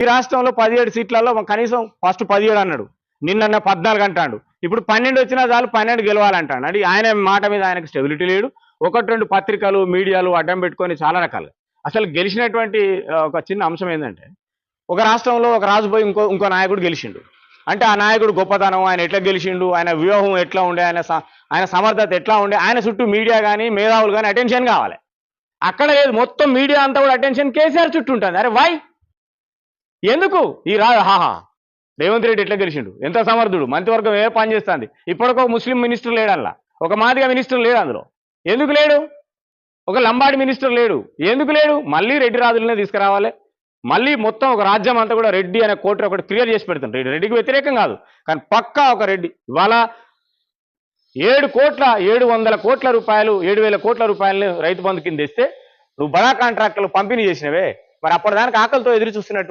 ఈ రాష్ట్రంలో 17 సీట్లలో కనీసం ఫస్ట్ 17 అన్నాడు, నిన్న 14 అంటాడు, ఇప్పుడు 12 వచ్చినా చాలు 12 గెలవాలంటాడు. అంటే ఆయన మాట మీద ఆయనకు స్టెబిలిటీ లేడు. 1-2 పత్రికలు మీడియాలు అడ్డం పెట్టుకొని చాలా రకాలు. అసలు గెలిచినటువంటి ఒక చిన్న అంశం ఏంటంటే, ఒక రాష్ట్రంలో ఒక రాజు పోయి ఇంకో నాయకుడు గెలిచిండు అంటే ఆ నాయకుడు గొప్పతనం, ఆయన ఎట్లా గెలిచిండు, ఆయన వ్యూహం ఎట్లా ఉండే, ఆయన సమర్థత ఎట్లా ఉండే, ఆయన చుట్టూ మీడియా కానీ మేధావులు కానీ అటెన్షన్ కావాలి. అక్కడ లేదు, మొత్తం మీడియా అంతా కూడా అటెన్షన్ కేసీఆర్ చుట్టూ ఉంటుంది. అరే వై, ఎందుకు ఈ హాహా రేవంత్ రెడ్డి ఎట్లా గెలిచిండు, ఎంత సమర్థుడు, మంత్రివర్గం ఏ పని చేస్తుంది, ఇప్పటికో ముస్లిం మినిస్టర్ లేడు, అలా ఒక మాదిగ మినిస్టర్ లేడు, అందులో ఎందుకు లేడు, ఒక లంబాడి మినిస్టర్ లేడు, ఎందుకు లేడు, మళ్ళీ రెడ్డి రాజులనే తీసుకురావాలి, మళ్ళీ మొత్తం ఒక రాజ్యం అంతా కూడా రెడ్డి అనే కోట ఒకటి క్లియర్ చేసి పెడుతుంది. రెడ్డికి వ్యతిరేకం కాదు, కానీ పక్కా ఒక రెడ్డి. ఇవాళ 700 కోట్ల రూపాయలు 7,000 కోట్ల రూపాయలని రైతు బంధు కింద ఇస్తే నువ్వు బడా కాంట్రాక్టర్లు పంపిణీ చేసినవే, మరి అప్పటిదానికి ఆకలితో ఎదురు చూస్తున్నట్టు